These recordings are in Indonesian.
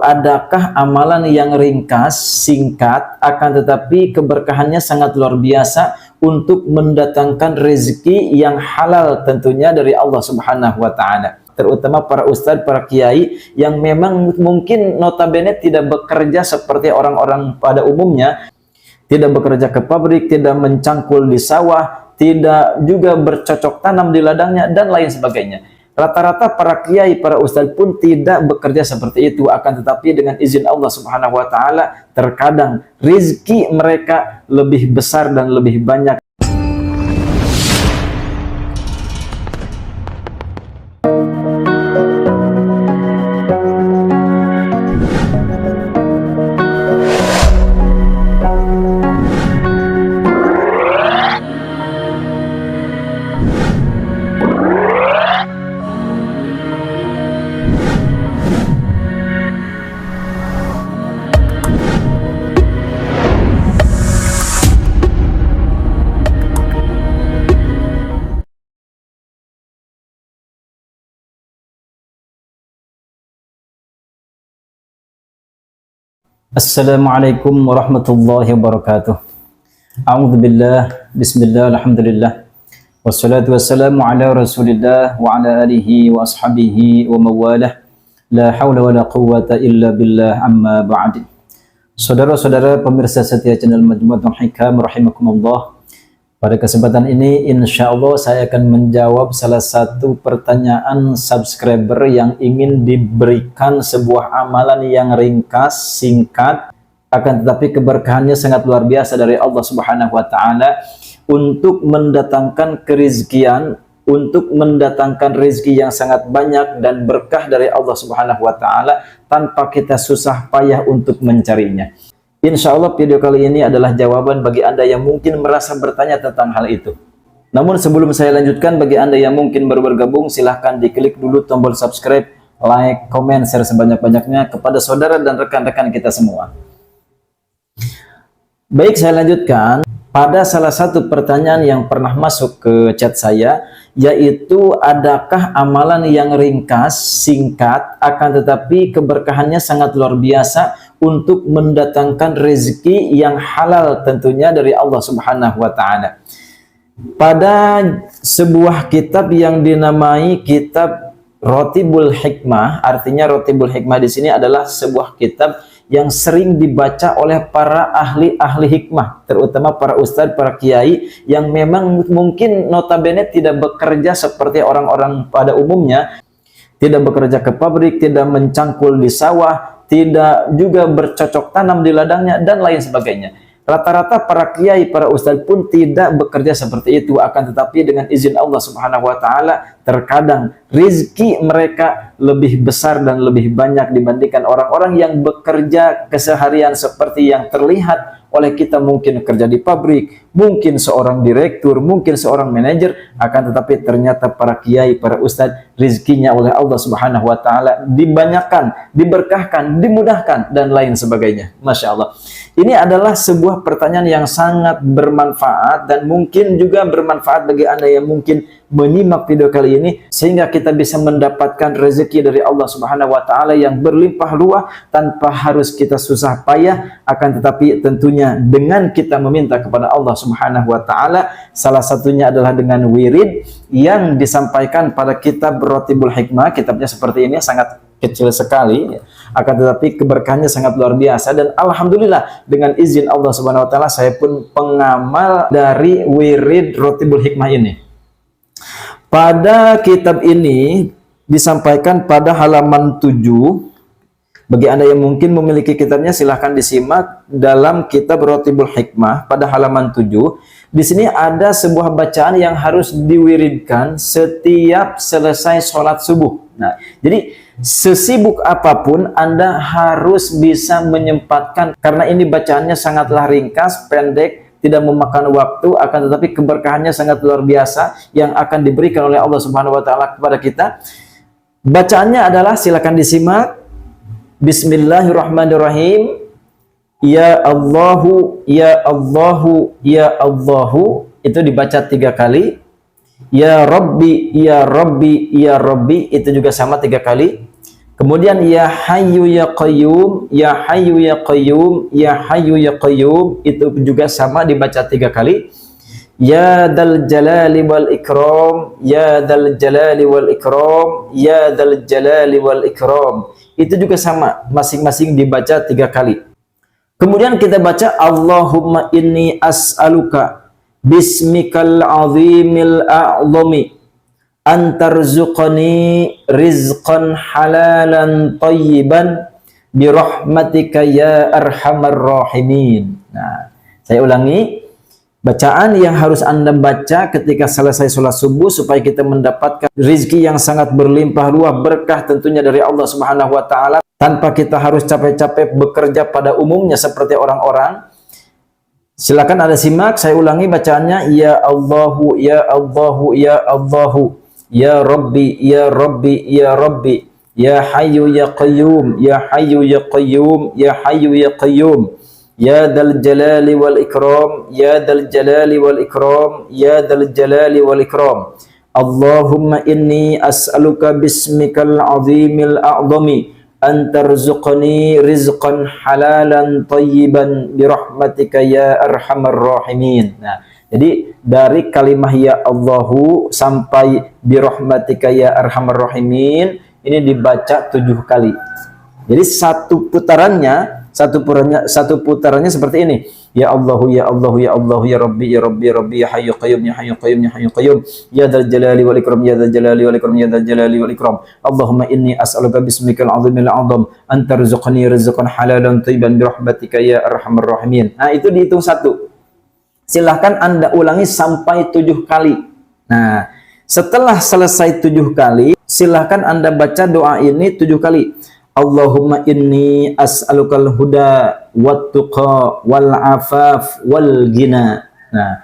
Adakah amalan yang ringkas, singkat, akan tetapi keberkahannya sangat luar biasa untuk mendatangkan rezeki yang halal tentunya dari Allah Subhanahu wa taala. Terutama para ustadz, para kiai yang memang mungkin notabene tidak bekerja seperti orang-orang pada umumnya, tidak bekerja ke pabrik, tidak mencangkul di sawah, tidak juga bercocok tanam di ladangnya, dan lain sebagainya. Rata-rata para kiai, para ustadz pun tidak bekerja seperti itu, akan tetapi dengan izin Allah Subhanahu wa taala terkadang rizki mereka lebih besar dan lebih banyak. Assalamualaikum warahmatullahi wabarakatuh. A'udzubillah, bismillah, alhamdulillah. Wassalatu wassalamu ala rasulillah wa ala alihi wa ashabihi wa mawalah. La hawla wa la quwwata illa billah, amma ba'd. Saudara-saudara pemirsa setia channel Majmu'atul Hikam rahimakumullah. Pada kesempatan ini insya Allah saya akan menjawab salah satu pertanyaan subscriber yang ingin diberikan sebuah amalan yang ringkas, singkat, akan tetapi keberkahannya sangat luar biasa dari Allah Subhanahu wa taala untuk mendatangkan kerizkian, untuk mendatangkan rezeki yang sangat banyak dan berkah dari Allah Subhanahu wa taala tanpa kita susah payah untuk mencarinya. Insya Allah video kali ini adalah jawaban bagi Anda yang mungkin merasa bertanya tentang hal itu. Namun sebelum saya lanjutkan, bagi Anda yang mungkin baru bergabung, silahkan diklik dulu tombol subscribe, like, komen, share sebanyak-banyaknya kepada saudara dan rekan-rekan kita semua. Baik, saya lanjutkan. Pada salah satu pertanyaan yang pernah masuk ke chat saya, yaitu adakah amalan yang ringkas, singkat, akan tetapi keberkahannya sangat luar biasa untuk mendatangkan rezeki yang halal tentunya dari Allah Subhanahu wa taala. Pada sebuah kitab yang dinamai kitab Rotibul Hikmah, artinya Rotibul Hikmah di sini adalah sebuah kitab yang sering dibaca oleh para ahli-ahli hikmah, terutama para ustadz, para kiai yang memang mungkin notabene tidak bekerja seperti orang-orang pada umumnya, tidak bekerja ke pabrik, tidak mencangkul di sawah, tidak juga bercocok tanam di ladangnya, dan lain sebagainya. Rata-rata para kiai, para ustadz pun tidak bekerja seperti itu, akan tetapi dengan izin Allah Subhanahu wa taala terkadang rizki mereka lebih besar dan lebih banyak dibandingkan orang-orang yang bekerja keseharian seperti yang terlihat oleh kita, mungkin kerja di pabrik, mungkin seorang direktur, mungkin seorang manajer, akan tetapi ternyata para kiai, para ustadz rizkinya oleh Allah Subhanahu wa taala dibanyakan, diberkahkan, dimudahkan, dan lain sebagainya. Masya Allah. Ini adalah sebuah pertanyaan yang sangat bermanfaat dan mungkin juga bermanfaat bagi Anda yang mungkin menyimak video kali ini, sehingga kita bisa mendapatkan rezeki dari Allah Subhanahu wa taala yang berlimpah ruah tanpa harus kita susah payah, akan tetapi tentunya dengan kita meminta kepada Allah Subhanahu wa taala. Salah satunya adalah dengan wirid yang disampaikan pada kitab Rotibul Hikmah. Kitabnya seperti ini, sangat kecil sekali, akan tetapi keberkahannya sangat luar biasa, dan alhamdulillah dengan izin Allah Subhanahu wa taala saya pun pengamal dari wirid Rotibul Hikmah ini. Pada kitab ini disampaikan pada halaman 7. Bagi Anda yang mungkin memiliki kitabnya, silahkan disimak dalam kitab Rotibul Hikmah pada halaman 7. Di sini ada sebuah bacaan yang harus diwiridkan setiap selesai sholat subuh. Nah, jadi sesibuk apapun Anda harus bisa menyempatkan, karena ini bacaannya sangatlah ringkas, pendek, tidak memakan waktu, akan tetapi keberkahannya sangat luar biasa yang akan diberikan oleh Allah Subhanahu wa taala kepada kita. Bacaannya adalah, silakan disimak. Bismillahirrahmanirrahim. Ya Allahu, ya Allahu, ya Allahu. Itu dibaca 3 kali. Ya Rabbi, ya Rabbi, ya Rabbi. Itu juga sama 3 kali. Kemudian ya hayyu ya qayyum, ya hayyu ya qayyum, ya hayyu ya qayyum, itu juga sama dibaca 3 kali. Ya dzal jalali wal ikram, ya dzal jalali wal ikram, ya dzal jalali wal ikram. Itu juga sama, masing-masing dibaca 3 kali. Kemudian kita baca Allahumma inni as'aluka bismikal azimil a'zami antarzuqani rizqan halalan tayyiban birahmatika ya arhamar rahimin. Nah, saya ulangi, bacaan yang harus Anda baca ketika selesai sholat subuh supaya kita mendapatkan rizki yang sangat berlimpah ruah, berkah tentunya dari Allah Subhanahu wa taala, tanpa kita harus capek-capek bekerja pada umumnya seperti orang-orang. Silakan Anda simak, saya ulangi bacaannya, ya Allahu ya Allahu ya Allahu, ya Rabbi, ya Rabbi, ya Rabbi, ya Hayyu ya Qayyum, ya Hayyu ya Qayyum, ya Hayyu ya Qayyum, ya Dzal Jalali wal Ikram, ya Dzal Jalali wal Ikram, ya Dzal Jalali wal Ikram. Allahumma inni as'aluka bismikal azimil a'zami antarzuqni rizqan halalan tayyiban birahmatika ya arhamar rahimin. Nah, jadi dari kalimah ya Allahu sampai birahmatika ya arhamar rahimin ini dibaca 7 kali. Jadi satu putarannya seperti ini. Ya Allahu ya Allahu ya Allahu ya Rabbi ya Rabbi ya Rabbi ya Hayyu Qayyum ya Hayyu Qayyum ya Hayyu Qayyum ya Dzal Jalali wal Ikram ya Dzal Jalali wal Ikram ya Dzal Jalali wal Ikram. Allahumma inni as'aluka bismikal azimil a'zam antarzuqni rizqan halalan thayyiban birahmatika ya arhamar rahimin. Nah, itu dihitung 1. Silahkan Anda ulangi sampai 7 kali. Nah, setelah selesai 7 kali, silahkan Anda baca doa ini 7 kali. Allahumma inni as'alukal huda wat tuqa wal afaf wal ghina. Nah,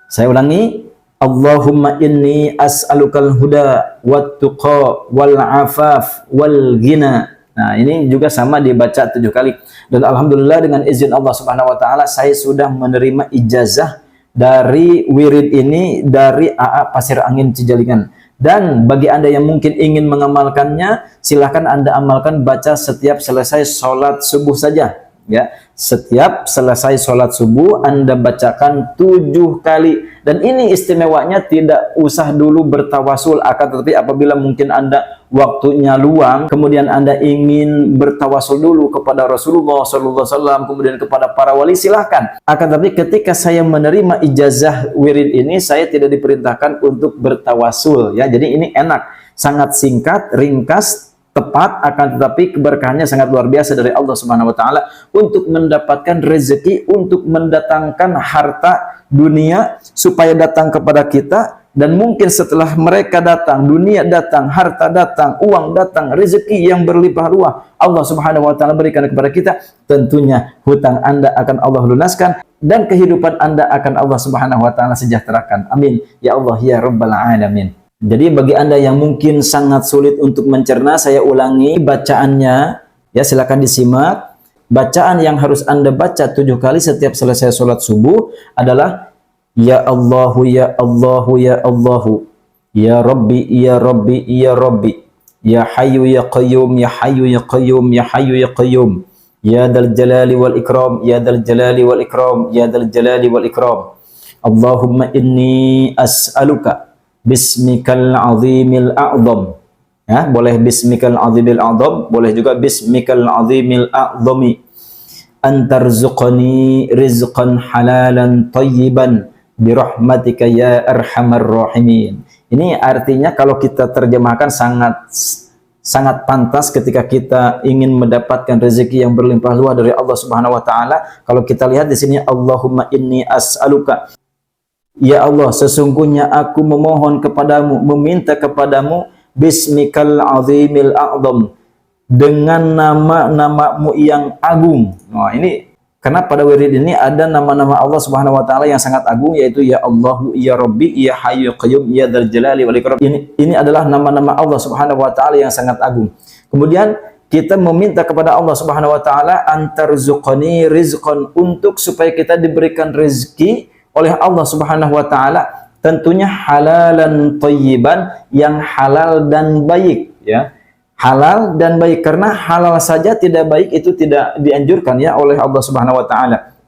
saya ulangi. Allahumma inni as'alukal huda wat tuqa wal afaf wal ghina. Nah, ini juga sama dibaca 7 kali. Dan alhamdulillah dengan izin Allah Subhanahu wa taala saya sudah menerima ijazah dari wirid ini dari AA Pasir Angin Cijalingan. Dan bagi Anda yang mungkin ingin mengamalkannya, silahkan Anda amalkan, baca setiap selesai sholat subuh saja. Ya, setiap selesai sholat subuh Anda bacakan 7 kali. Dan ini istimewanya, tidak usah dulu bertawasul, akan tetapi apabila mungkin Anda waktunya luang, kemudian Anda ingin bertawasul dulu kepada Rasulullah SAW, kemudian kepada para wali, silahkan. Akan tetapi ketika saya menerima ijazah wirid ini, saya tidak diperintahkan untuk bertawasul. Ya, jadi ini enak, sangat singkat, ringkas, tepat, akan tetapi keberkahannya sangat luar biasa dari Allah Subhanahu wa taala untuk mendapatkan rezeki, untuk mendatangkan harta dunia supaya datang kepada kita, dan mungkin setelah mereka datang, dunia datang, harta datang, uang datang, rezeki yang berlimpah ruah Allah Subhanahu wa taala berikan kepada kita, tentunya hutang Anda akan Allah lunaskan dan kehidupan Anda akan Allah Subhanahu wa taala sejahterakan. Amin ya Allah ya rabbal alamin. Jadi bagi Anda yang mungkin sangat sulit untuk mencerna, saya ulangi bacaannya, ya silakan disimak. Bacaan yang harus Anda baca 7 kali setiap selesai sholat subuh adalah ya Allahu ya Allahu ya Allahu, ya Rabbi ya Rabbi ya Rabbi, ya Hayyu ya Qayyum ya Hayyu ya Qayyum ya Hayyu ya Qayyum, ya Dzal Jalali wal Ikram ya Dzal Jalali wal Ikram ya Dzal Jalali wal Ikram. Allahumma inni as'aluka bismikal azimil a'zam. Ya, boleh bismikal azimil a'zam, boleh juga bismikal azimil a'zami antarzuqni rizqan halalan tayyiban birahmatika ya arhamar rahimin. Ini artinya kalau kita terjemahkan sangat pantas ketika kita ingin mendapatkan rezeki yang berlimpah ruah dari Allah Subhanahu wa taala. Kalau kita lihat di sini, Allahumma inni as'aluka, ya Allah, sesungguhnya aku memohon kepadamu, meminta kepadamu, bismikal azimil a'zam, dengan nama-namamu yang agung. Nah, ini karena pada wirid ini ada nama-nama Allah Subhanahu wa taala yang sangat agung, yaitu ya Allahu, ya Rabbi, ya Hayyu Qayyum, ya Dzal Jalali wal Ikram. Ini adalah nama-nama Allah Subhanahu wa taala yang sangat agung. Kemudian kita meminta kepada Allah Subhanahu wa taala antarzuqni rizqan, untuk supaya kita diberikan rezeki oleh Allah Subhanahu wa taala, tentunya halalan thayyiban, yang halal dan baik, ya. halal dan baik, karena halal saja tidak baik itu tidak dianjurkan ya oleh Allah Subhanahu wa taala.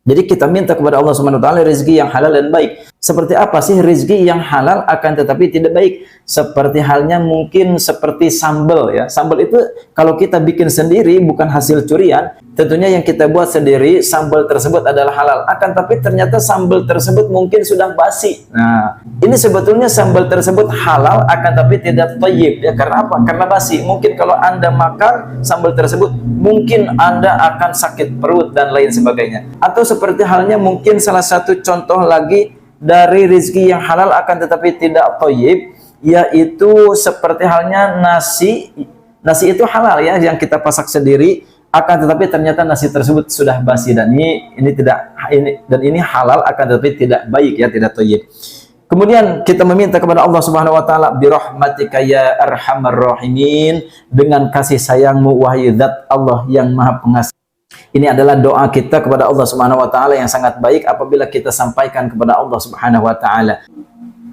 Jadi kita minta kepada Allah Subhanahu wa taala rezeki yang halal dan baik. Seperti apa sih rezeki yang halal akan tetapi tidak baik? Seperti halnya mungkin seperti sambal ya. Sambal itu kalau kita bikin sendiri bukan hasil curian, tentunya yang kita buat sendiri sambal tersebut adalah halal. Akan tapi ternyata sambal tersebut mungkin sudah basi. Nah, ini sebetulnya sambal tersebut halal akan tapi tidak thayyib ya. Karena apa? Karena basi. Mungkin kalau Anda makan sambal tersebut mungkin Anda akan sakit perut dan lain sebagainya. Atau seperti halnya mungkin salah satu contoh lagi dari rezeki yang halal akan tetapi tidak thayyib, yaitu seperti halnya nasi. Nasi itu halal ya, yang kita pasak sendiri, akan tetapi ternyata nasi tersebut sudah basi, dan ini halal akan tetapi tidak baik ya, tidak thayyib. Kemudian kita meminta kepada Allah Subhanahu wa taala, birahmatika ya arhamar rahimin, dengan kasih sayangmu wahai zat Allah yang Maha Pengasih. Ini adalah doa kita kepada Allah Subhanahu wa taala yang sangat baik apabila kita sampaikan kepada Allah Subhanahu wa taala.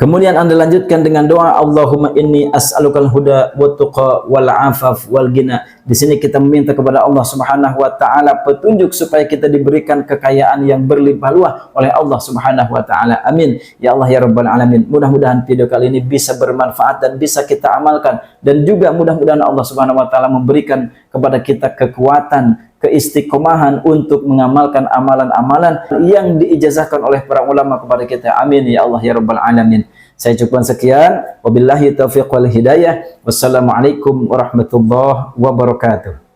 Kemudian Anda lanjutkan dengan doa, Allahumma inni as'alukal huda wa tuqa wal afaf wal ghina. Di sini kita meminta kepada Allah Subhanahu wa taala petunjuk supaya kita diberikan kekayaan yang berlimpah ruah oleh Allah Subhanahu wa taala. Amin ya Allah ya rabbal alamin. Mudah-mudahan video kali ini bisa bermanfaat dan bisa kita amalkan, dan juga mudah-mudahan Allah Subhanahu wa taala memberikan kepada kita kekuatan, keistiqomahan untuk mengamalkan amalan-amalan yang diijazahkan oleh para ulama kepada kita. Amin ya Allah ya rabbal alamin. Saya cukupkan sekian. Wabillahi taufiq wal hidayah. Wassalamualaikum warahmatullahi wabarakatuh.